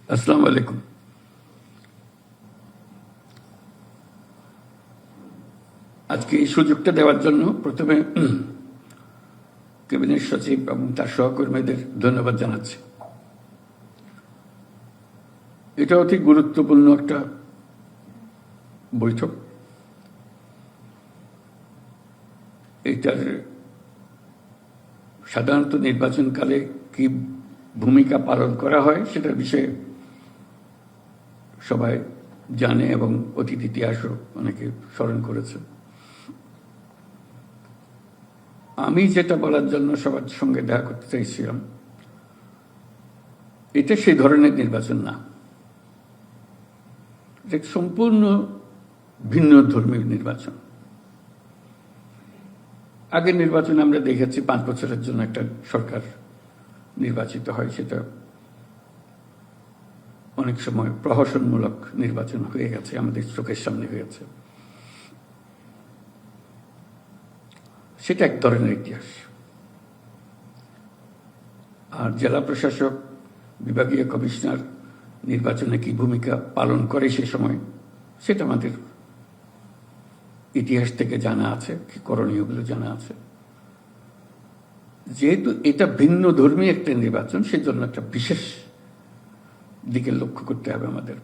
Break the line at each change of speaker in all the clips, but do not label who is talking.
আসসালামু আলাইকুম। আজকে এই সুযোগটা দেওয়ার জন্য প্রথমে ক্যাবিনেট সচিব এবং তার সহকর্মীদের ধন্যবাদ জানাচ্ছি। এটা অতি গুরুত্বপূর্ণ একটা বৈঠক। এটার সাধারণত নির্বাচনকালে কি ভূমিকা পালন করা হয় সেটার বিষয়ে সবাই জানে এবং অতীত ইতিহাসও অনেকে স্মরণ করেছে। আমি যেটা বলার জন্য সবার সঙ্গে দেখা করতে চাইছিলাম, এটা সেই ধরনের নির্বাচন না, এটা সম্পূর্ণ ভিন্ন ধর্মীয় নির্বাচন। আগের নির্বাচনে আমরা দেখেছি 5 বছরের জন্য একটা সরকার নির্বাচিত হয়, সেটা অনেক সময় প্রহসনমূলক নির্বাচন হয়ে গেছে, আমাদের চোখের সামনে হয়েছে। সেটা এক ধরনের ইতিহাস। আর জেলা প্রশাসক, বিভাগীয় কমিশনার নির্বাচনে কি ভূমিকা পালন করে সে সময়, সেটা আমাদের ইতিহাস থেকে জানা আছে, কি করণীয়গুলো জানা আছে। যেহেতু এটা ভিন্ন ধর্মী একটা নির্বাচন, সেজন্য একটা বিশেষ দিকে লক্ষ্য করতে হবে আমাদের।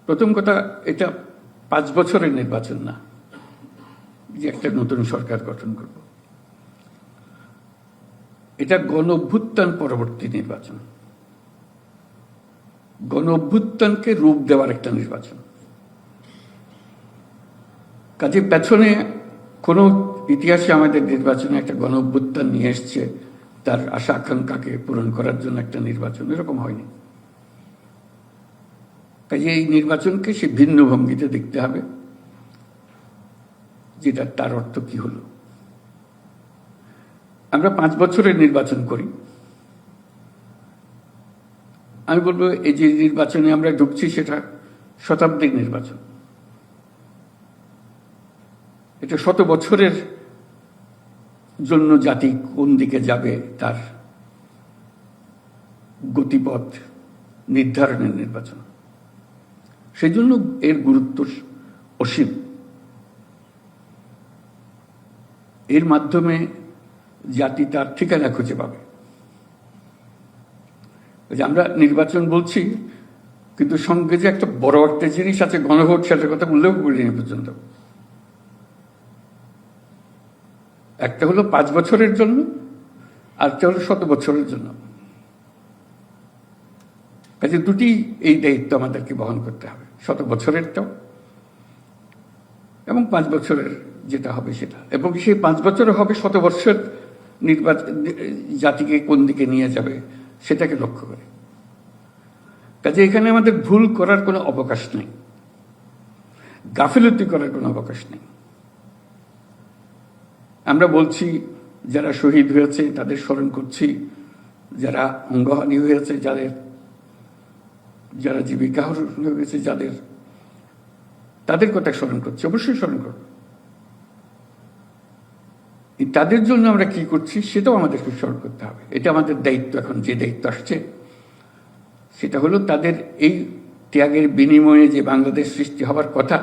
প্রথম কথা, এটা 5 বছরের নির্বাচন না যে একটা নতুন সরকার গঠন করব। এটা গণ-অভ্যুত্থান পরবর্তী নির্বাচন, গণ-অভ্যুত্থানকে রূপ দেওয়ার একটা নির্বাচন। কাজে পেছনে কোনো ইতিহাসে আমাদের নির্বাচনে একটা গণ-অভ্যুত্থান নিয়ে এসছে, তার আশা আকাঙ্ক্ষাকে পূরণ করার জন্য একটা নির্বাচন, এরকম হয়নি। কাজে এই নির্বাচনকে সে ভিন্ন ভঙ্গিতে দেখতে হবে, যেটা তার অর্থ কি হলো। আমরা 5 বছরের নির্বাচন করি। আমি বলবো এই যে নির্বাচনে আমরা ঢুকছি সেটা শতাব্দীর নির্বাচন। এটা 100 বছরের জন্য জাতি কোন দিকে যাবে তার গতিপথ নির্ধারণের নির্বাচন। সেই জন্য এর গুরুত্ব অসীম। এর মাধ্যমে জাতি তার ঠিকানা খুঁজে পাবে। আমরা নির্বাচন বলছি, কিন্তু সঙ্গে যে একটা বড় একটা জিনিস আছে গণভোট, সেটার কথা উল্লেখ করিনি পর্যন্ত। একটা হলো 5 বছরের জন্য, আরেকটা হলো 100 বছরের জন্য। কাজে দুটি এই দায়িত্ব আমাদেরকে বহন করতে হবে, 100 বছরেরটাও এবং 5 বছরের যেটা হবে সেটা। এবং সেই 5 বছরে হবে 100 বছর নির্বাচন জাতিকে কোন দিকে নিয়ে যাবে সেটাকে লক্ষ্য করে। কাজে এখানে আমাদের ভুল করার কোনো অবকাশ নেই, গাফিলতি করার কোনো অবকাশ নেই। আমরা বলছি যারা শহীদ হয়েছে তাদের স্মরণ করছি, যারা অঙ্গহানি হয়েছে, যারা জীবিকা হয়েছে যাদের, তাদের কথা স্মরণ করছি, অবশ্যই স্মরণ করব। তাদের জন্য আমরা কি করছি সেটাও আমাদেরকে স্মরণ করতে হবে। এটা আমাদের দায়িত্ব। এখন যে দায়িত্ব আসছে সেটা হলো তাদের এই ত্যাগের বিনিময়ে যে বাংলাদেশ সৃষ্টি হবার কথা,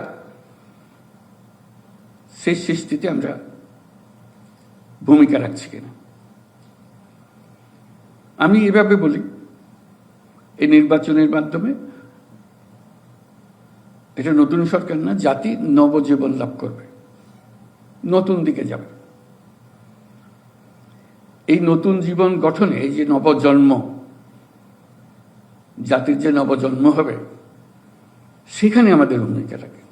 সেই সৃষ্টিতে আমরা ভূমিকা রাখছি কিনা। আমি এভাবে বলি, এই নির্বাচনের মাধ্যমে এটা নতুন সরকার না, জাতি নবজীবন লাভ করবে, নতুন দিকে যাবে। এই নতুন জীবন গঠনে এই যে নবজন্ম, জাতির যে নবজন্ম হবে, সেখানে আমাদের ভূমিকা থাকে।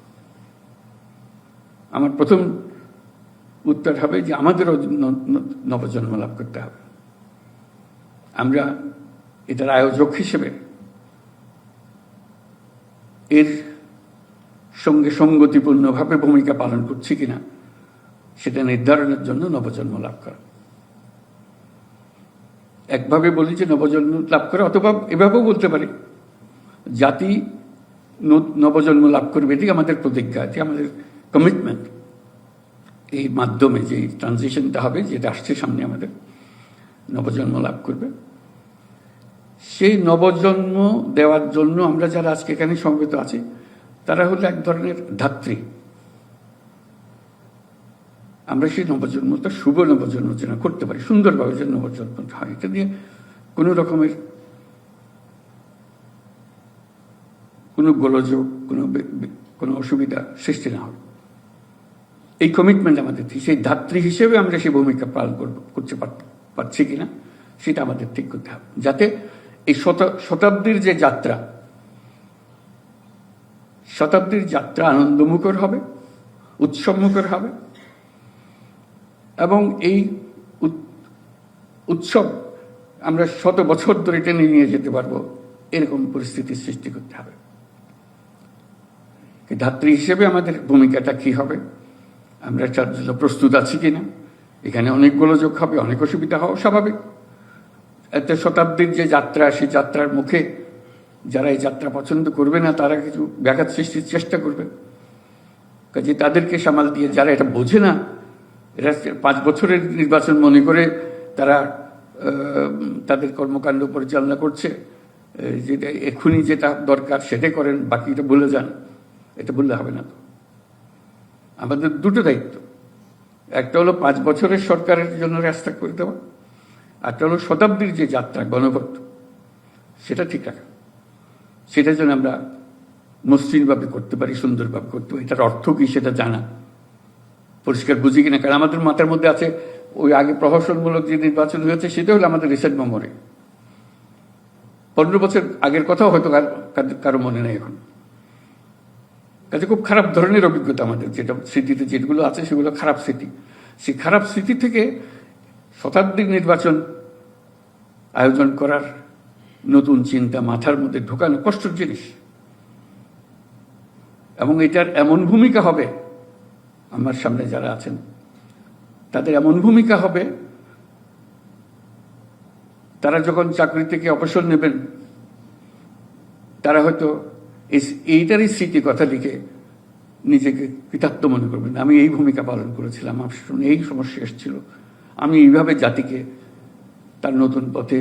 আমার প্রথম উত্তর হবে যে আমাদেরও নবজন্ম লাভ করতে হবে। আমরা এটার আয়োজক হিসেবে এর সঙ্গে সঙ্গতিপূর্ণভাবে ভূমিকা পালন করছি কিনা সেটা নির্ধারণের জন্য নবজন্ম লাভ করা। একভাবে বলি যে নবজন্ম লাভ করা, অথবা এভাবেও বলতে পারি জাতি নবজন্ম লাভ করবে, এটি আমাদের প্রতিজ্ঞা, এটি আমাদের কমিটমেন্ট। এই মাধ্যমে যে ট্রানজিশনটা হবে, যেটা আসছে সামনে, আমাদের নবজন্ম লাভ করবে, সেই নবজন্ম দেওয়ার জন্য আমরা যারা আজকে এখানে সমবেত আছি তারা হলো এক ধরনের ধাত্রী। আমরা সেই নবজন্মটা শুভ নবজন্ম যেন করতে পারি, সুন্দরভাবে যেন নবজন্মটা হয়, এটা দিয়ে কোনো রকমের কোনো গোলযোগ, কোনো অসুবিধা সৃষ্টি না হয়, এই কমিটমেন্ট আমাদের। সেই ধাত্রী হিসেবে আমরা সেই ভূমিকা পালন করতে পারছি কিনা সেটা আমাদের ঠিক করতে হবে, যাতে এই শতাব্দীর যে যাত্রা, শতাব্দীর যাত্রা আনন্দমুখর হবে, উৎসবমুখর হবে, এবং এই উৎসব আমরা 100 বছর ধরে টেনে নিয়ে যেতে পারবো, এরকম পরিস্থিতির সৃষ্টি করতে হবে। ধাত্রী হিসেবে আমাদের ভূমিকাটা কি হবে, আমরা তার জন্য প্রস্তুত আছি কিনা। এখানে অনেক গোলযোগ হবে, অনেক অসুবিধা হওয়া স্বাভাবিক। এতে শতাব্দীর যে যাত্রা, সেই যাত্রার মুখে যারা এই যাত্রা পছন্দ করবে না তারা কিছু ব্যাঘাত সৃষ্টির চেষ্টা করবে। কাজে তাদেরকে সামাল দিয়ে, যারা এটা বোঝে না, এরা 5 বছরের নির্বাচন মনে করে তারা তাদের কর্মকাণ্ড পরিচালনা করছে, যেটা এক্ষুনি যেটা দরকার সেটাই করেন, বাকিটা ভুলে যান, এটা বললে হবে না। তো আমাদের দুটো দায়িত্ব, একটা হলো 5 বছরের সরকারের জন্য রাস্তা করে দেওয়া, একটা হলো শতাব্দীর যে যাত্রা গণভোট, সেটা ঠিক রাখা, সেটা যেন আমরা মসৃণভাবে করতে পারি, সুন্দরভাবে করতে পারি। এটার অর্থ কি সেটা জানা, পরিষ্কার বুঝি কিনা। কারণ আমাদের মাথার মধ্যে আছে ওই আগে প্রহসনমূলক যে নির্বাচন হয়েছে সেটা হলো আমাদের রিসেন্ট মেমোরি, 15 বছর আগের কথাও হয়তো কারো মনে নেই এখন। কাজে খুব খারাপ ধরনের অভিজ্ঞতা আমাদের, যেটা স্মৃতিতে যেগুলো আছে সেগুলো খারাপ স্মৃতি। সেই খারাপ স্মৃতি থেকে শতাব্দীর নির্বাচন আয়োজন করার নতুন চিন্তা মাথার মধ্যে ঢোকানো কষ্টের জিনিস, এবং এটার এমন ভূমিকা হবে, আমার সামনে যারা আছেন তাদের এমন ভূমিকা হবে, তারা যখন চাকরি থেকে অবসর নেবেন তারা হয়তো এইটারই স্মৃতি কথা লিখে নিজেকে কৃতার্থ মনে করবেন। আমি এই ভূমিকা পালন করেছিলাম, আমার সামনে এই সমস্যা এসেছিল, আমি এইভাবে জাতিকে তার নতুন পথে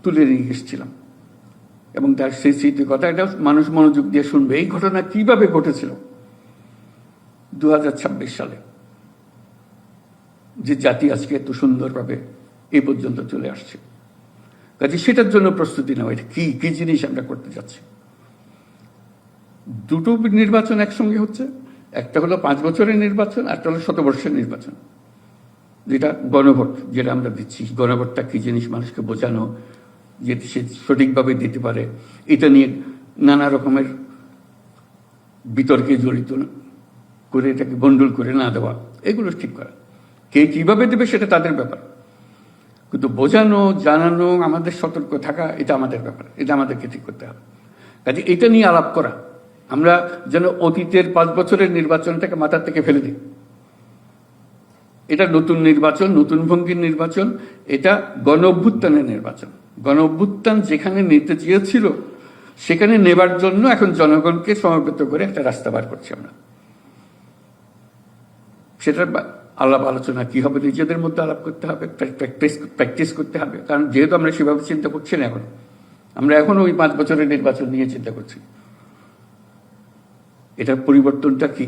তুলে নিয়ে এসেছিলাম। এবং তার সেই স্মৃতি কথা এটা মানুষ মনোযোগ দিয়ে শুনবে। এই ঘটনা কিভাবে ঘটেছিল 2026 সালে, যে জাতি আজকে এত সুন্দরভাবে এই পর্যন্ত চলে আসছে। কাজে সেটার জন্য প্রস্তুতি নেওয়া, এটা কি কি জিনিস আমরা করতে যাচ্ছি। দুটো নির্বাচন একসঙ্গে হচ্ছে, একটা হলো 5 বছরের নির্বাচন, একটা হলো 100 বর্ষের নির্বাচন, যেটা গণভোট, যেটা আমরা দিচ্ছি। গণভোটটা কি জিনিস মানুষকে বোঝানো, যে সে সঠিকভাবে দিতে পারে, এটা নিয়ে নানা রকমের বিতর্কে জড়িত করে এটাকে বন্ডল করে না দেওয়া, এগুলো ঠিক করা। কে কিভাবে দেবে সেটা তাদের ব্যাপার, কিন্তু বোঝানো, জানানো, আমাদের সতর্ক থাকা, এটা আমাদের ব্যাপার, এটা আমাদেরকে ঠিক করতে হবে। কাজে এটা নিয়ে আলাপ করা, আমরা যেন অতীতের 5 বছরের নির্বাচনটাকে মাথার থেকে ফেলে দিই। এটা নতুন নির্বাচন, নতুন ভঙ্গির নির্বাচন, এটা গণ অভ্যুত্থানের নির্বাচন। গণ অভ্যুত্থান যেখানে নিতে চেয়েছিল সেখানে নেবার জন্য এখন জনগণকে সমবেত করে একটা রাস্তা বার করছি আমরা। সেটার আলাপ আলোচনা কি হবে, নিজেদের মধ্যে আলাপ করতে হবে, প্র্যাকটিস করতে হবে। কারণ যেহেতু আমরা সেভাবে চিন্তা করছি না এখন, আমরা এখন ওই 5 বছরের নির্বাচন নিয়ে চিন্তা করছি। এটার পরিবর্তনটা কি,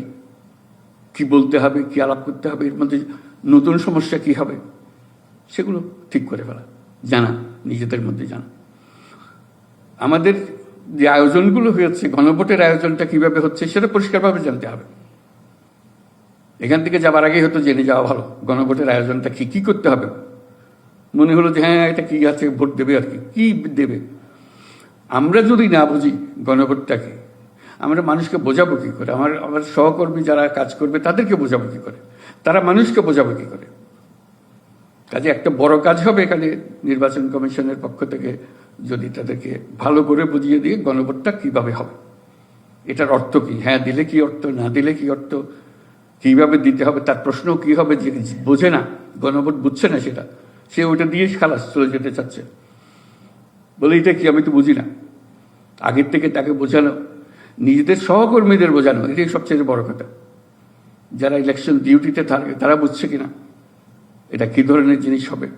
কি বলতে হবে, কি আলাপ করতে হবে, এর মধ্যে নতুন সমস্যা কি হবে, সেগুলো ঠিক করে ফেলা, জানা, নিজেদের মধ্যে জানা। আমাদের যে আয়োজনগুলো হয়েছে, গণভোটের আয়োজনটা কিভাবে হচ্ছে সেটা পরিষ্কারভাবে জানতে হবে। এখান থেকে যাবার আগেই হয়তো জেনে যাওয়া ভালো গণভোটের আয়োজনটা কি কি করতে হবে। মনে হলো যে হ্যাঁ এটা কি আছে, ভোট দেবে আর কি দেবে। আমরা যদি না বুঝি গণভোটটাকে, আমরা মানুষকে বোঝাবো কি করে? আমার সহকর্মী যারা কাজ করবে তাদেরকে বোঝাবো কি করে? তারা মানুষকে বোঝাবো কি করে? কাজে একটা বড় কাজ হবে এখানে নির্বাচন কমিশনের পক্ষ থেকে, যদি তাদেরকে ভালো করে বুঝিয়ে দিয়ে গণভোটটা কিভাবে হবে, এটার অর্থ কি, হ্যাঁ দিলে কি অর্থ, না দিলে কি অর্থ, কিভাবে দিতে হবে, তার প্রশ্ন কি হবে। যে বোঝে না, গণভোট বুঝছে না, সেটা সে ওইটা দিয়ে খালাস চলে যেতে চাচ্ছে, বলে এটা কি আমি তো বুঝি না। আগের থেকে তাকে বোঝানো, নিজেদের সহকর্মীদের বোঝানো, এটাই সবচেয়ে বড় কথা। যারা ইলেকশন ডিউটিতে থাকে তারা বুঝছে কিনা এটা কি ধরনের জিনিস হবে,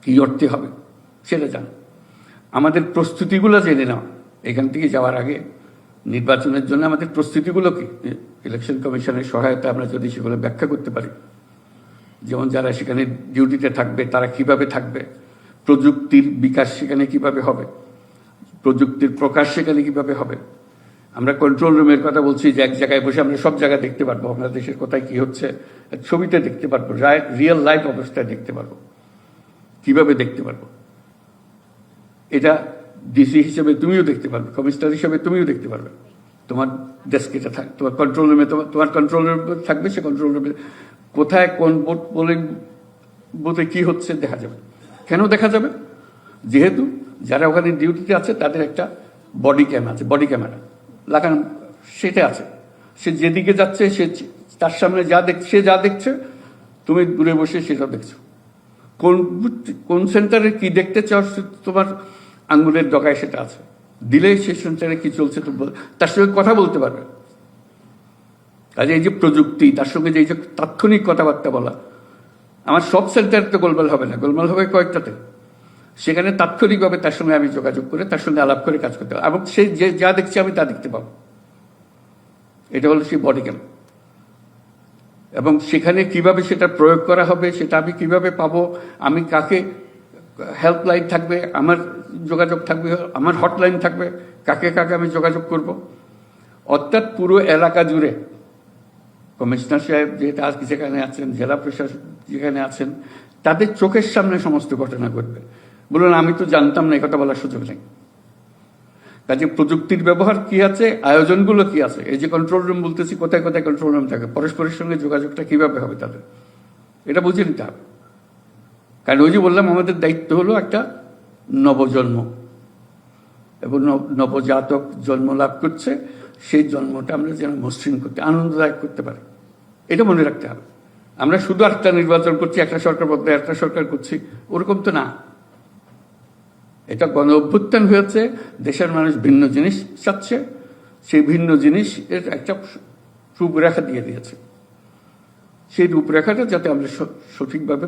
কী অর্থে হবে সেটা জান। আমাদের প্রস্তুতিগুলো জেনে নাও এখান থেকে যাওয়ার আগে। নির্বাচনের জন্য আমাদের প্রস্তুতিগুলো কি, ইলেকশন কমিশনের সহায়তা আমরা যদি সেগুলো ব্যাখ্যা করতে পারি, যেমন যারা সেখানে ডিউটিতে থাকবে তারা কিভাবে থাকবে, প্রযুক্তির বিকাশ সেখানে কিভাবে হবে, প্রযুক্তির প্রকাশ সেখানে কিভাবে হবে। আমরা কন্ট্রোল রুমের কথা বলছি যে এক জায়গায় বসে আমরা সব জায়গায় দেখতে পারবো, বাংলাদেশের কোথায় কি হচ্ছে ছবিতে দেখতে পারবো, রিয়েল লাইফ অবস্থায় দেখতে পারবো, কিভাবে দেখতে পারবো। এটা ডিসি হিসেবে তুমিও দেখতে পারবে, কমিশনার হিসেবে তুমিও দেখতে পারবে। তোমার ডেস্ক এটা থাক, তোমার কন্ট্রোল রুমে তোমার কন্ট্রোল রুম থাকবে, সে কন্ট্রোল রুমে কোথায় কোন পোলিং বুথে কি হচ্ছে দেখা যাবে। কেন দেখা যাবে? যেহেতু যারা ওখানে ডিউটিতে আছে তাদের একটা বডি ক্যাম আছে, বডি ক্যামেরা লাগানো সেটা আছে। সে যেদিকে যাচ্ছে সে তার সামনে সে যা দেখছে তুমি দূরে বসে সেটা দেখছো। কোন সেন্টারে কি দেখতে চাও তোমার আঙ্গুলের ডগায় সেটা আছে, দিলেই সেই সেন্টারে কি চলছে তো তার সঙ্গে কথা বলতে পারবে। কাজে এই যে প্রযুক্তি, তার সঙ্গে যে এই যে তাৎক্ষণিক কথাবার্তা বলা, আমার সব সেন্টারে তো গোলমাল হবে না, গোলমাল হবে কয়েকটাতে। সেখানে তাৎক্ষণিকভাবে তার সঙ্গে আমি যোগাযোগ করে তার সঙ্গে আলাপ করে কাজ করতে পারবো, এবং সে যে যা দেখছে আমি তা দেখতে পাবো। এটা হলো সেই বডি ক্যাম। এবং সেখানে কিভাবে সেটা প্রয়োগ করা হবে সেটা আমি কিভাবে পাবো, আমি কাকে, হেল্পলাইন থাকবে, আমার যোগাযোগ থাকবে, আমার হটলাইন থাকবে, কাকে কাকে আমি যোগাযোগ করব। অর্থাৎ পুরো এলাকা জুড়ে কমিশনার সাহেব যেটা আজকে যেখানে আছেন, জেলা প্রশাসক যেখানে আছেন, তাদের চোখের সামনে সমস্ত ঘটনা ঘটবে। বলুন আমি তো জানতাম না, এই কথা বলার সুযোগ নেই। কাজে প্রযুক্তির ব্যবহার কি আছে, আয়োজনগুলো কি আছে, এই যে কন্ট্রোল রুম বলতেছি, কোথায় কোথায় কন্ট্রোল রুম থাকে, পরস্পরের সঙ্গে যোগাযোগটা কিভাবে হবে তাদের, এটা বুঝে নিতে হবে। কারণ ওই যে বললাম আমাদের দায়িত্ব হলো একটা নবজন্ম, এবং নবজাতক জন্ম লাভ করছে, সেই জন্মটা আমরা যেন মসৃণ করতে, আনন্দদায়ক করতে পারি, এটা মনে রাখতে হবে। আমরা শুধু একটা নির্বাচন করছি, একটা সরকার বদলে একটা সরকার করছি, ওরকম তো না। এটা গণ অভ্যুত্থান হয়েছে, দেশের মানুষ ভিন্ন জিনিস চাচ্ছে, সেই ভিন্ন জিনিস এর একটা রূপরেখা দিয়ে দিয়েছে। সেই রূপরেখাটা যাতে আমরা সঠিকভাবে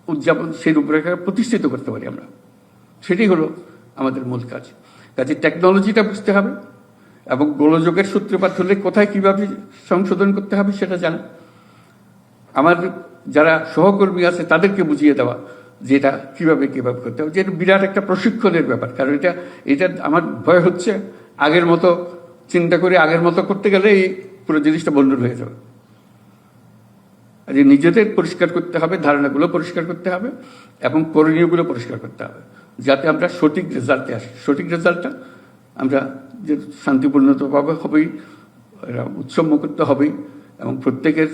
উদযাপন, সেই রূপরেখা প্রতিষ্ঠিত করতে পারি আমরা, সেটাই হলো আমাদের মূল কাজ। কাজে টেকনোলজিটা বুঝতে হবে, এবং গোলযোগের সূত্রপাত হলে কোথায় কিভাবে সংশোধন করতে হবে সেটা জানা। আমার যারা সহকর্মী আছে তাদেরকে বুঝিয়ে দেওয়া যে এটা কিভাবে কিভাবে করতে হবে, যে বিরাট একটা প্রশিক্ষণের ব্যাপার। কারণ এটা আমার ভয় হচ্ছে আগের মতো চিন্তা করে আগের মতো করতে গেলে এই পুরো জিনিসটা বন্ধুর হয়ে যাবে। যে নিজেদের পরিষ্কার করতে হবে, ধারণাগুলো পরিষ্কার করতে হবে, এবং করণীয়গুলো পরিষ্কার করতে হবে, যাতে আমরা সঠিক রেজাল্টে আসি। সঠিক রেজাল্টটা আমরা যে শান্তিপূর্ণভাবে হবেই, উৎসব মুক্ত হবেই, এবং প্রত্যেকের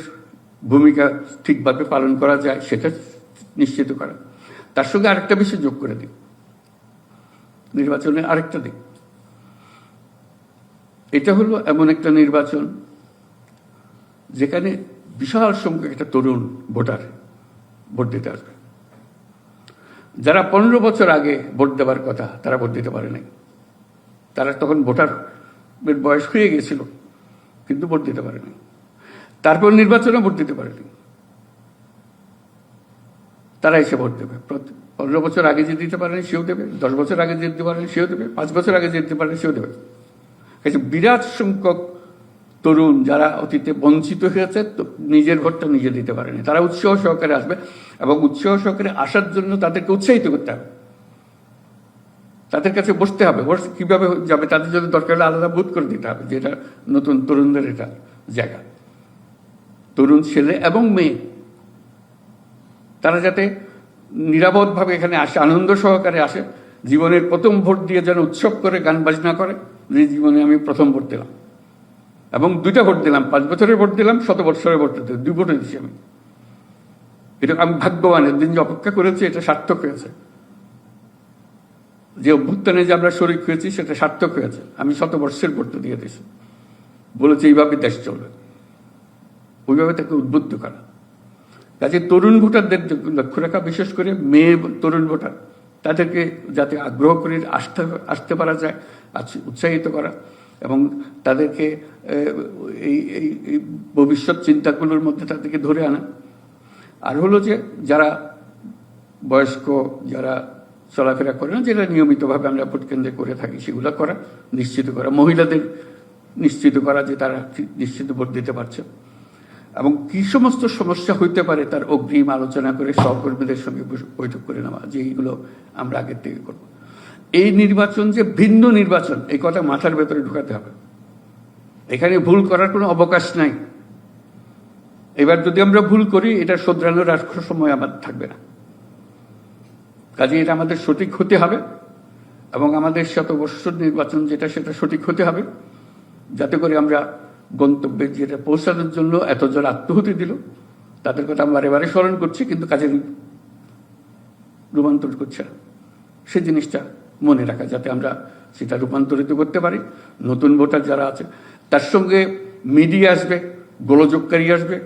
ভূমিকা ঠিকভাবে পালন করা যায় সেটা নিশ্চিত করা। তার সঙ্গে আরেকটা বিষয় যোগ করে দিই, নির্বাচনের আরেকটা দিক, এটা হলো এমন একটা নির্বাচন যেখানে বিশাল সংখ্যক একটা তরুণ ভোটার ভোট দিতে আসবে। যারা 15 বছর আগে ভোট দেওয়ার কথা তারা ভোট দিতে পারে নাই, তারা তখন ভোটার বয়স হয়ে গেছিল কিন্তু ভোট দিতে পারেনি। তারপর নির্বাচনে ভোট দিতে পারেনি, তারা এসে ভোট দেবে। 15 বছর আগে যে দিতে পারেনি সেও দেবে, 10 বছর আগে যে দিতে পারেনি সেও দেবে, 5 বছর আগে যে দিতে পারেনি সেও দেবে। বিরাট সংখ্যক তরুণ যারা অতীতে বঞ্চিত হয়েছে, নিজের ভোটটা নিজে দিতে পারেনি, তারা উৎসাহ সহকারে আসবে, এবং উৎসাহ সহকারে আসার জন্য তাদেরকে উৎসাহিত করতে হবে, তাদের কাছে বসতে হবে। কিভাবে যাবে, তাদের জন্য দরকার হলে আলাদা বুথ করে দিতে হবে, যেটা নতুন তরুণদের এটা জায়গা। তরুণ ছেলে এবং মেয়ে তারা যাতে নিরাপদভাবে এখানে আসে, আনন্দ সহকারে আসে, জীবনের প্রথম ভোট দিয়ে যেন উৎসব করে গান বাজনা করে, যে জীবনে আমি প্রথম ভোট দিলাম, এবং 2টা ভোট দিলাম, 5 বছরের ভোট দিলাম, 100 বছরের ভোট দিলাম, 2 ভোটে দিচ্ছি আমি। এটা আমি ভাগ্যবানের দিন যে অপেক্ষা করেছি, এটা সার্থক হয়েছে। যে অভ্যুত্থানে যে আমরা শরিক হয়েছি সেটা সার্থক হয়েছে। আমি 100 বছরের ভোট দিয়ে দিয়েছি, বলেছি এইভাবে দেশ চলবে, ওইভাবে তাকে উদ্বুদ্ধ করা। কাজে তরুণ ভোটারদের লক্ষ্য রাখা, বিশেষ করে মেয়ে তরুণ ভোটার, তাদেরকে যাতে আগ্রহ করে আসতে পারা যায়, উৎসাহিত করা, এবং তাদেরকে এই ভবিষ্যৎ চিন্তাগুলোর মধ্যে তাদেরকে ধরে আনা। আর হলো যে যারা বয়স্ক, যারা চলাফেরা করে না, যেটা নিয়মিতভাবে আমরা ভোট কেন্দ্রে করে থাকি, সেগুলো করা, নিশ্চিত করা, মহিলাদের নিশ্চিত করা যে তারা নিশ্চিত ভোট দিতে পারছে, এবং কি সমস্ত সমস্যা হইতে পারে তার অগ্রিম আলোচনা করে সহকর্মীদের সঙ্গে বৈঠক করে নেওয়া, যে এইগুলো আমরা আগের থেকে করব। এই নির্বাচন যে ভিন্ন নির্বাচন, এই কথা মাথার ভেতরে ঢুকাতে হবে। এখানে ভুল করার কোনো অবকাশ নাই। এবার যদি আমরা ভুল করি, এটা শোধরানোর আর সময় আমার থাকবে না। কাজে এটা আমাদের সঠিক হতে হবে, এবং আমাদের শতবর্ষর নির্বাচন যেটা, সেটা সঠিক হতে হবে, যাতে করে আমরা গন্তব্যে যেটা পৌঁছানোর জন্য এতজন আত্মহুতি দিল, তাদের কথা আমরা বারে স্মরণ করছি, কিন্তু কাজে রূপান্তর করছে না। সেই জিনিসটা মনে রাখা, যাতে আমরা সেটা রূপান্তরিত করতে পারি। নতুন ভোটার যারা আছে, তার সঙ্গে মিডিয়া আসবে, গোলযোগকারী আসবে,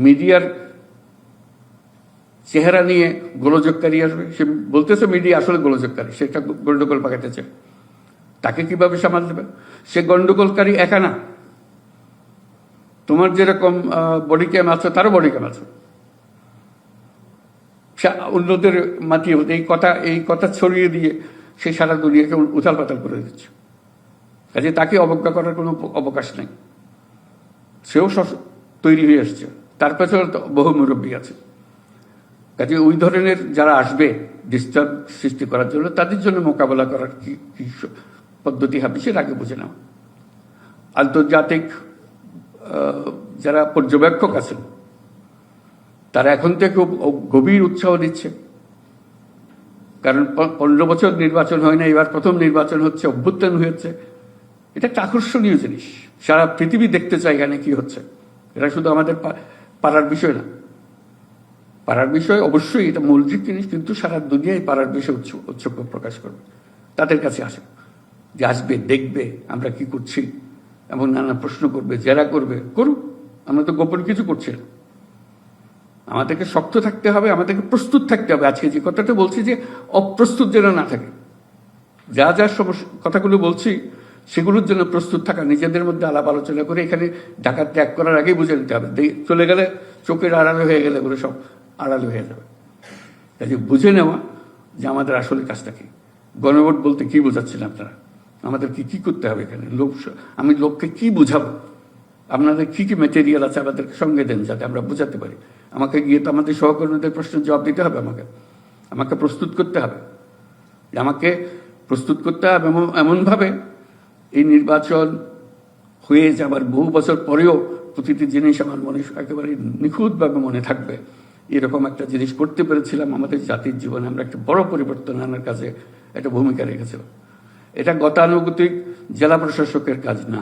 মিডিয়ার চেহারা নিয়ে গোলযোগকারী আসবে। সে বলতেছে মিডিয়া আসলে গোলযোগকারী, সেটা গন্ডগোল পাকাতেছে, তাকে কিভাবে সামাল দেবে? সে গন্ডগোলকারী একা না, তোমার যেরকম বডি ক্যাম আছে, তারও বডি ক্যাম আছে। অন্যদের মাতিয়ে এই কথা ছড়িয়ে দিয়ে সে সারা দুনিয়াকে উথাল পাতাল করে দিচ্ছে। কাজে তাকে অবজ্ঞা করার কোনো অবকাশ নেই। সেও তৈরি হয়ে আসছে, তার পেছনে বহু মুরব্বী আছে। কাজে ওই ধরনের যারা আসবে ডিস্টার্ব সৃষ্টি করার জন্য, তাদের জন্য মোকাবেলা করার কি পদ্ধতি হবে সেটা আগে বুঝে নেওয়া। আন্তর্জাতিক যারা পর্যবেক্ষক আছেন, তারা এখন থেকে গভীর উৎসাহ দিচ্ছে, কারণ 15 বছর নির্বাচন হয় না, এবার প্রথম নির্বাচন হচ্ছে, অভ্যুত্থান হয়েছে। এটা একটা আকর্ষণীয় জিনিস, সারা পৃথিবী দেখতে চায় এখানে কি হচ্ছে। এটা শুধু আমাদের পাড়ার বিষয় না, পাড়ার বিষয় অবশ্যই এটা মৌলিক জিনিস, কিন্তু সারা দুনিয়ায় পাড়ার বিষয়ে উৎসুক প্রকাশ করবে। তাদের কাছে আসে, যে আসবে, দেখবে আমরা কি করছি, এবং নানা প্রশ্ন করবে, জেরা করবে, করুক। আমরা তো গোপন কিছু করছি না। আমাদেরকে শক্ত থাকতে হবে, আমাদেরকে প্রস্তুত থাকতে হবে। আজকে যে কথাটা বলছি, যে অপ্রস্তুত যেন না থাকে, যা যা সমস্যা কথাগুলো বলছি সেগুলোর জন্য প্রস্তুত থাকা, নিজেদের মধ্যে আলাপ আলোচনা করে এখানে ঢাকা ত্যাগ করার আগেই বুঝে নিতে হবে। চলে গেলে, চোখের আড়ালে হয়ে গেলে ওগুলো সব আড়ালে হয়ে যাবে। কাজে বুঝে নেওয়া যে আমাদের আসলে কাজটা কি। গণভোট বলতে কি বোঝাচ্ছেন আপনারা? আমাদের কি করতে হবে এখানে? আমি লোককে কি বুঝাবো? আপনাদের কি মেটেরিয়াল আছে আমাদেরকে সঙ্গে দেন, যাতে আমরা বুঝাতে পারি। আমাকে গিয়ে তো আমাদের সহকর্মীদের প্রশ্নের জবাব দিতে হবে, আমাকে প্রস্তুত করতে হবে। আমাকে প্রস্তুত করতে হবে এমনভাবে এই নির্বাচন হয়ে যাবার বহু বছর পরেও প্রতিটি জিনিস আমার মনে একেবারে নিখুঁতভাবে মনে থাকবে। এরকম একটা জিনিস করতে পেরেছিলাম আমাদের জাতির জীবনে। আমরা একটা বড় পরিবর্তন আনার কাজে একটা ভূমিকা রেখেছিলাম। এটা গতানুগতিক জেলা প্রশাসকের কাজ না,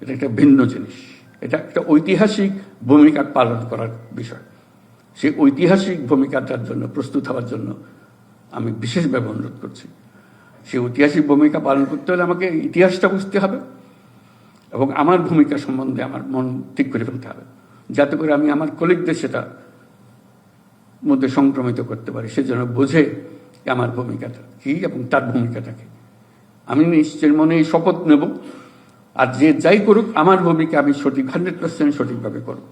এটা একটা ভিন্ন জিনিস। এটা একটা ঐতিহাসিক ভূমিকা পালন করার বিষয়। সেই ঐতিহাসিক ভূমিকাটার জন্য প্রস্তুত হওয়ার জন্য আমি বিশেষভাবে অনুরোধ করছি। সেই ঐতিহাসিক ভূমিকা পালন করতে হলে আমাকে ইতিহাসটা বুঝতে হবে, এবং আমার ভূমিকা সম্বন্ধে আমার মন ঠিক করে ফেলতে হবে, যাতে করে আমি আমার কলিগদের সেটা মধ্যে সংক্রমিত করতে পারি। সেজন্য বোঝে আমার ভূমিকাটা কি এবং তার ভূমিকাটা কি। আমি নিশ্চয় মনে এই শপথ নেব, আর যে যাই করুক আমার ভূমিকা আমি 100% সঠিকভাবে করব।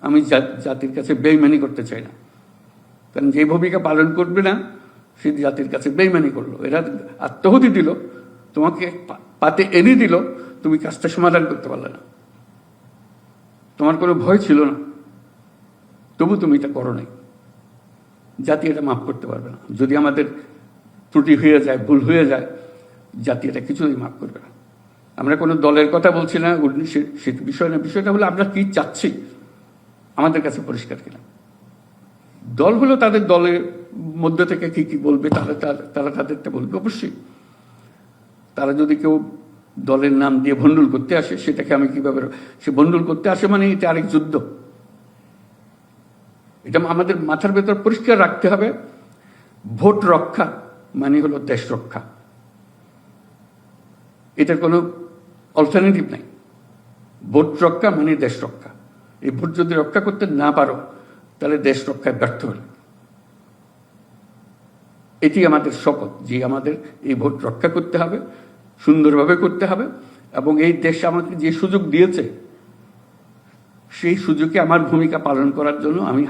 আমি জাতির কাছে বেইমানি করতে চাই না, কারণ যে ভূমিকা পালন করবে না সে জাতির কাছে বেইমানি করলো। এরা আত্মহুতি দিল, তোমাকে পাতে এনে দিল, তুমি কাজটা সমাধান করতে পারলে না, তোমার কোনো ভয় ছিল না, তবু তুমি এটা করো নাই। জাতি এটা মাফ করতে পারবে না। যদি আমাদের ত্রুটি হয়ে যায়, ভুল হয়ে যায়, জাতি এটা কিছুই মাফ করবে না। আমরা কোনো দলের কথা বলছি না, সে বিষয় না। বিষয়টা হলো আমরা কি চাচ্ছি, আমাদের কাছে পরিষ্কার কিনা। দল হলো তাদের দলের মধ্যে থেকে কি বলবে, তারা তাদেরটা বলবে। অবশ্যই তারা যদি কেউ দলের নাম দিয়ে ভণ্ডুল করতে আসে, সেটাকে আমি কিভাবে, সে ভণ্ডুল করতে আসে মানে এটা আরেক যুদ্ধ। এটা আমাদের মাথার ভেতর পরিষ্কার রাখতে হবে। ভোট রক্ষা মানে হলো দেশ রক্ষা, এটার কোনো অল্টারনেটিভ নাই। ভোট রক্ষা মানে দেশ রক্ষা। এই ভোট যদি রক্ষা করতে না পারো, তাহলে দেশ রক্ষায় ব্যর্থ হলে। এটি আমাদের শপথ, যে আমাদের এই ভোট রক্ষা করতে হবে, সুন্দরভাবে করতে হবে, এবং এই দেশ আমাকে যে সুযোগ দিয়েছে সেই সুযোগে আমার ভূমিকা পালন করার জন্য আমি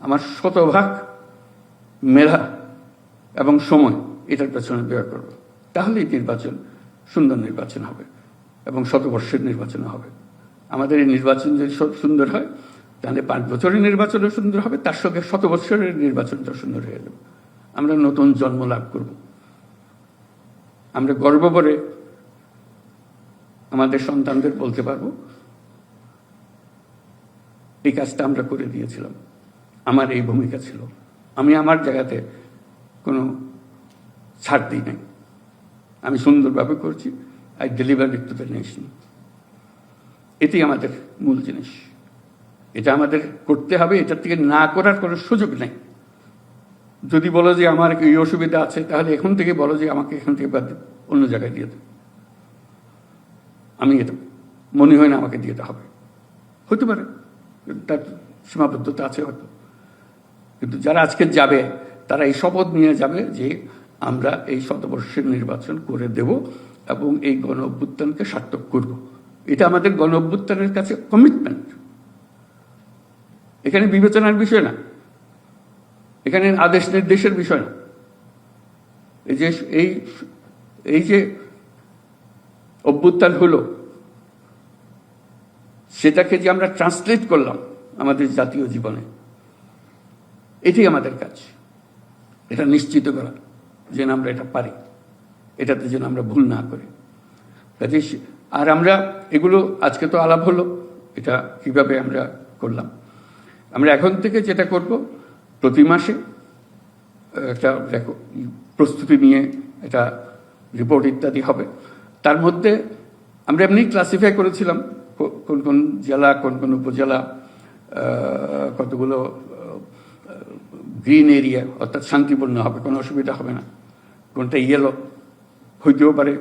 আমার শতভাগ মেধা এবং সময় এটার পেছনে ব্যয় করব। তাহলেই নির্বাচন সুন্দর নির্বাচন হবে এবং শতবর্ষের নির্বাচন হবে। আমাদের এই নির্বাচন যদি সুন্দর হয় তাহলে 5 বছরের নির্বাচনও সুন্দর হবে, তার সঙ্গে শতবর্ষের নির্বাচনটা সুন্দর হয়ে যাবে। আমরা নতুন জন্ম লাভ করব। আমরা গর্ব করে আমাদের সন্তানদের বলতে পারবো এই কাজটা আমরা করে দিয়েছিলাম, আমার এই ভূমিকা ছিল, আমি আমার জায়গাতে কোনো ছাড় দিই নাই, আমি সুন্দরভাবে করছি, I deliver it to the nation. এটি আমাদের মূল জিনিস, এটা আমাদের করতে হবে, এটার থেকে না করার কোনো সুযোগ নেই। যদি বলো যে আমার এই অসুবিধা আছে, তাহলে এখন থেকে বলো যে আমাকে এখান থেকে বাদ অন্য জায়গায় দিয়ে দেবে, আমি এটা মনে হয় না আমাকে দিয়ে হবে, হতে পারে তার সীমাবদ্ধতা আছে হয়তো, কিন্তু যারা আজকে যাবে তারা এই শপথ নিয়ে যাবে যে আমরা এই শতবর্ষের নির্বাচন করে দেব এবং এই গণ অভ্যুত্থানকে সার্থক করব। এটা আমাদের গণ অভ্যুত্থানের কাছে কমিটমেন্ট। এখানে বিবেচনার বিষয় না, এখানে আদেশ নির্দেশের বিষয় না। এই যে অভ্যুত্থান হলো, সেটাকে যে আমরা ট্রান্সলেট করলাম আমাদের জাতীয় জীবনে, এটি আমাদের কাজ। এটা নিশ্চিত করা যেন আমরা এটা পারি, এটাতে যেন আমরা ভুল না করি। কাজে আর আমরা এগুলো আজকে তো আলাপ হলো, এটা কিভাবে আমরা করলাম। আমরা এখন থেকে যেটা করব, প্রতি মাসে একটা প্রস্তুতি নিয়ে এটা রিপোর্ট ইত্যাদি হবে। তার মধ্যে আমরা এমনি ক্লাসিফাই করেছিলাম কোন কোন জেলা, কোন কোন উপজেলা, কতগুলো গ্রিন এরিয়া, অর্থাৎ শান্তিপূর্ণ হবে, কোনো অসুবিধা হবে না। কোনটা ইয়েলো হইতেও পারে,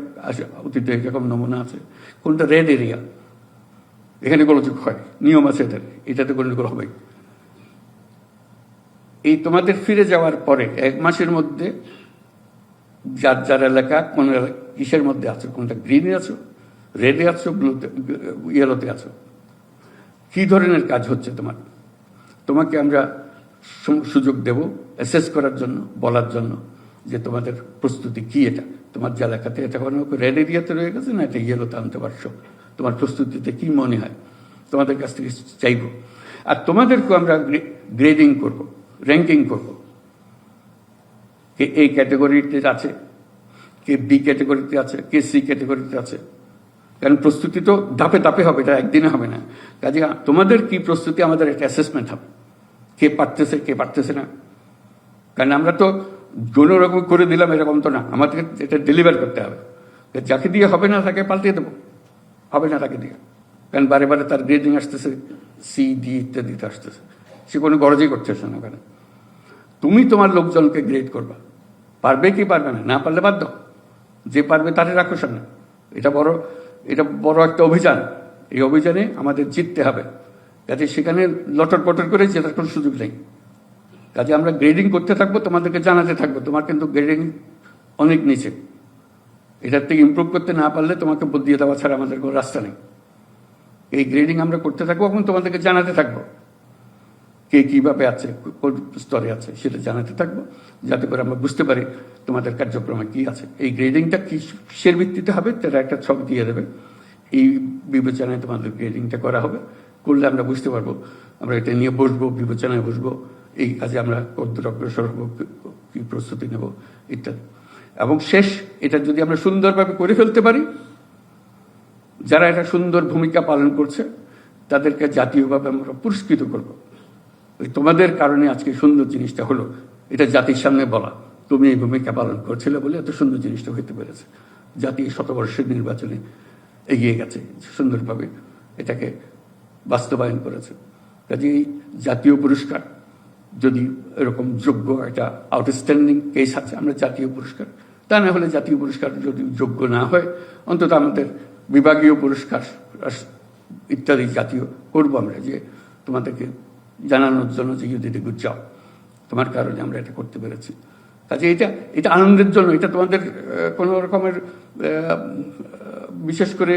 অতীতে এরকম নমুনা আছে। কোনটা রেড এরিয়া, এখানে গোলযোগ হয়, নিয়ম আছে এদের, এটাতে গন্ডগোল হবেই। এই তোমাদের ফিরে যাওয়ার পরে 1 মাসের মধ্যে যার যার এলাকা কোন কিসের মধ্যে আছো, কোনটা গ্রিনে আছো, রেডে আছো, ব্লুতে, ইয়েলোতে আছো, কি ধরনের কাজ হচ্ছে তোমাকে আমরা সুযোগ দেব অ্যাসেস করার জন্য, বলার জন্য যে তোমাদের প্রস্তুতি কি, এটা তোমার যে এলাকাতে এটা কোনো রেড এরিয়াতে রয়ে গেছে না, এটা ইয়েলোতে আনতে পারছো, তোমার প্রস্তুতিতে কি মনে হয় তোমাদের কাছ থেকে চাইব। আর তোমাদেরকেও আমরা গ্রেডিং করব, র্যাঙ্কিং করব, কে এই ক্যাটেগরিতে আছে, কে বি ক্যাটেগরিতে আছে, কে সি ক্যাটেগরিতে আছে। কারণ প্রস্তুতি তো ধাপে ধাপে হবে, এটা একদিনে হবে না। কাজে তোমাদের কি প্রস্তুতি, আমাদের একটা অ্যাসেসমেন্ট হবে, কে পারতেছে কে পারতেছে না। কারণ আমরা তো কোনো রকম করে দিলাম এরকম তো না, আমাদেরকে এটা ডেলিভার করতে হবে। যাকে দিয়ে হবে না তাকে পাল্টে দেবো, হবে না তাকে দিয়ে। কারণ বারে বারে তার গ্রেডিং আসতেছে, সি ডি ইত্যাদিতে আসতেছে, সে কোনো গরজই করতেছে না। কারণ তুমি তোমার লোকজনকে গ্রেড করবা, পারবে কি পারবে না, না পারলে বাদ দাও, যে পারবে তারে রাখো সামনে। এটা বড় একটা অভিযান, এই অভিযানে আমাদের জিততে হবে। কাজে সেখানে লটর পটর করে জেতার কোনো সুযোগ নেই। কাজে আমরা গ্রেডিং করতে থাকবো, তোমাদেরকে জানাতে থাকবো তোমার কিন্তু গ্রেডিং অনেক নিচে, এটার থেকে ইমপ্রুভ করতে না পারলে তোমাকে বুদ্ধি দেওয়া ছাড়া আমাদের কোনো রাস্তা নেই। এই গ্রেডিং আমরা করতে থাকবো এবং তোমাদেরকে জানাতে থাকবো কে কিভাবে আছে, কোন স্তরে আছে, সেটা জানাতে থাকবো, যাতে করে আমরা বুঝতে পারি তোমাদের কার্যক্রমে কি আছে। এই গ্রেডিংটা কিসের ভিত্তিতে হবে তারা একটা ছক দিয়ে দেবে, এই বিবেচনায় তোমাদের গ্রেডিংটা করা হবে। করলে আমরা বুঝতে পারবো, আমরা এটা নিয়ে বসবো, বিবেচনায় বসবো, এই কাজে আমরা কতদূর অগ্রসর হবো, কি প্রস্তুতি নেব ইত্যাদি। এবং শেষ এটা যদি আমরা সুন্দরভাবে করে ফেলতে পারি, যারা এটা সুন্দর ভূমিকা পালন করছে তাদেরকে জাতীয়ভাবে আমরা পুরস্কৃত করব। ওই তোমাদের কারণে আজকে সুন্দর জিনিসটা হলো, এটা জাতির সামনে বলা, তুমি এই ভূমিকা পালন করছিলে বলে এত সুন্দর জিনিসটা হইতে পেরেছে। জাতি শতবর্ষের নির্বাচনে এগিয়ে গেছে, সুন্দরভাবে এটাকে বাস্তবায়ন করেছে। কাজে এই জাতীয় পুরস্কার যদি এরকম যোগ্য একটা আউটস্ট্যান্ডিং কেস আছে, আমরা জাতীয় পুরস্কার, তা না হলে জাতীয় পুরস্কার যদি যোগ্য না হয় অন্তত আমাদের বিভাগীয় পুরস্কার ইত্যাদি জাতীয় করবো আমরা, যে তোমাদেরকে জানানোর জন্য যে you did a good job, তোমার কারণে আমরা এটা করতে পেরেছি। কাজে এটা আনন্দের জন্য, এটা তোমাদের কোনো রকমের বিশেষ করে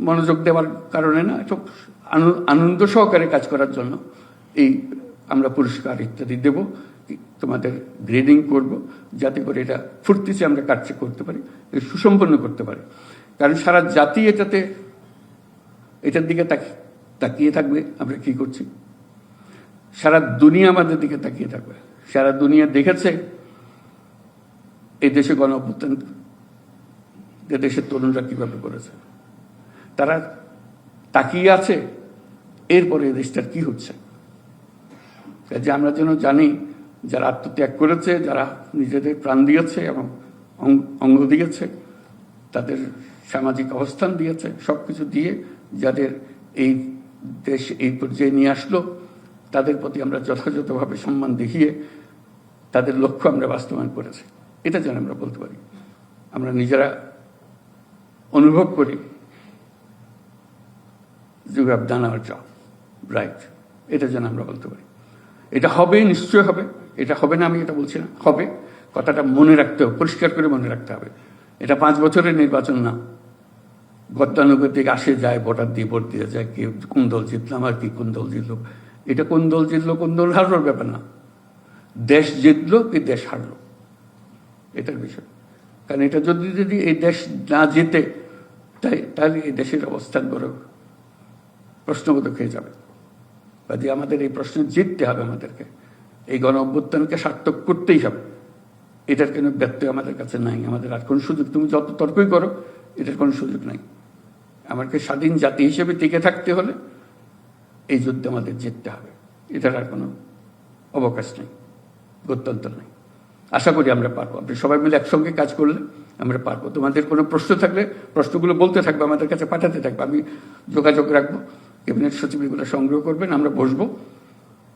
মনোযোগ দেওয়ার কারণে না, এটা আনন্দ সহকারে কাজ করার জন্য এই আমরা পুরস্কার ইত্যাদি দেব, তোমাদের গ্রেডিং করব, যাতে করে এটা ফুর্তিতে আমরা কাজটা করতে পারি, সুসম্পন্ন করতে পারি। কারণ সারা জাতি এটার দিকে তাকিয়ে থাকবে আমরা কি করছি, সারা দুনিয়া আমাদের দিকে তাকিয়ে থাকবে। সারা দুনিয়া দেখেছে এই দেশে গণ অভ্যুত্থান দেশের তরুণরা কিভাবে করেছে, তারা তাকিয়ে আছে এরপরে এই দেশটার কি হচ্ছে। কাজে আমরা যেন জানি যারা আত্মত্যাগ করেছে, যারা নিজেদের প্রাণ দিয়েছে এবং অঙ্গ দিয়েছে, তাদের সামাজিক অবস্থান দিয়েছে, সবকিছু দিয়ে যাদের এই দেশ এই পর্যায়ে নিয়ে আসলো, তাদের প্রতি আমরা যথাযথভাবে সম্মান দেখিয়ে তাদের লক্ষ্য আমরা বাস্তবায়ন করেছি, এটা যেন আমরা বলতে পারি। আমরা নিজেরা অনুভব করি you have done our job right, এটা যেন আমরা বলতে পারি। এটা হবে, নিশ্চয় হবে, এটা হবে না আমি এটা বলছি না, হবে। কথাটা মনে রাখতে হবে, পরিষ্কার করে মনে রাখতে হবে। এটা 5 বছরের নির্বাচন না, গতানুগতিক আসে যায়, ভোটার দিয়ে ভোট দিয়ে যায়, কে কোন দল জিতলাম আর কি কোন দল জিতলো, এটা কোন দল জিতলো কোন দল হারলোর ব্যাপার না, দেশ জিতলো কি দেশ হারলো এটার বিষয়। কারণ এটা যদি এই দেশ না জিতে তাহলে এই দেশের অবস্থান বড় প্রশ্নবোধক হয়ে যাবে। কাজে আমাদের এই প্রশ্নে জিততে হবে, আমাদেরকে এই গণ অভ্যুত্থানকে সার্থক করতেই হবে। এটার কোনো ব্যত্যয় আমাদের কাছে নাই, আমাদের আর কোনো সুযোগ, তুমি যত তর্কই করো এটার কোনো সুযোগ নাই। আমাকে স্বাধীন জাতি হিসেবে টিকে থাকতে হলে এই যুদ্ধে আমাদের জিততে হবে, এটার আর কোনো অবকাশ নেই, গত্যন্তর নেই। আশা করি আমরা পারবো, আপনি সবাই মিলে একসঙ্গে কাজ করলে আমরা পারবো। তোমাদের কোনো প্রশ্ন থাকলে প্রশ্নগুলো বলতে থাকবে, আমাদের কাছে পাঠাতে থাকবে, আমি যোগাযোগ রাখবো, ক্যাবিনেট সচিব এগুলো সংগ্রহ করবেন, আমরা বসবো,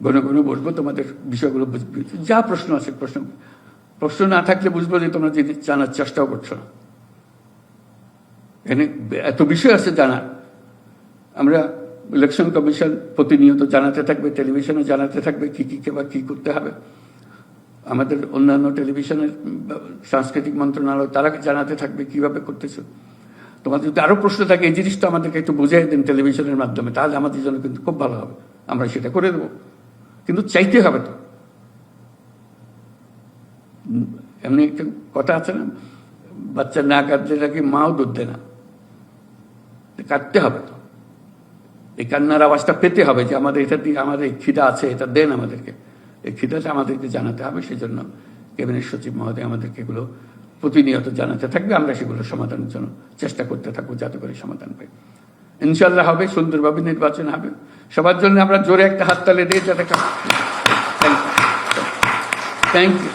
ঘন ঘন বসবো, তোমাদের বিষয়গুলো বুঝবে। যা প্রশ্ন আছে প্রশ্ন না থাকলে বুঝবো যে তোমরা জিনিস জানার চেষ্টাও করছো না। এখানে এত বিষয় আছে জানার। আমরা ইলেকশন কমিশন প্রতিনিয়ত জানাতে থাকবে, টেলিভিশনে জানাতে থাকবে কি বা কি করতে হবে। আমাদের অন্যান্য টেলিভিশনের সাংস্কৃতিক মন্ত্রণালয় তারা জানাতে থাকবে কিভাবে করতেছে। তোমাদের যদি আরো প্রশ্ন থাকে এই জিনিসটা আমাদেরকে একটু বুঝিয়ে দেন টেলিভিশনের মাধ্যমে, তাহলে আমাদের জন্য কিন্তু খুব ভালো হবে, আমরা সেটা করে দেবো। কিন্তু চাইতে হবে তো, এমনি একটা কথা আছে না, বাচ্চা না কাঁদলে নাকি মাও দুধ দেয় না, কাঁদতে হবে তো, এই কান্নার আওয়াজটা পেতে হবে যে আমাদের এটা দিয়ে আমাদের খিদা আছে, এটা দেন আমাদেরকে, এই খিদাটা আমাদেরকে জানাতে হবে। সেই জন্য ক্যাবিনেট সচিব মহোদয় আমাদেরকে এগুলো প্রতিনিয়ত জানাতে থাকবে, আমরা সেগুলো সমাধানের জন্য চেষ্টা করতে থাকবো যাতে করে সমাধান পাই। ইনশাল্লাহ হবে, সুন্দরভাবে নির্বাচন হবে। সবার জন্য আমরা জোরে একটা হাততালি দিই যাতে থ্যাংক ইউ।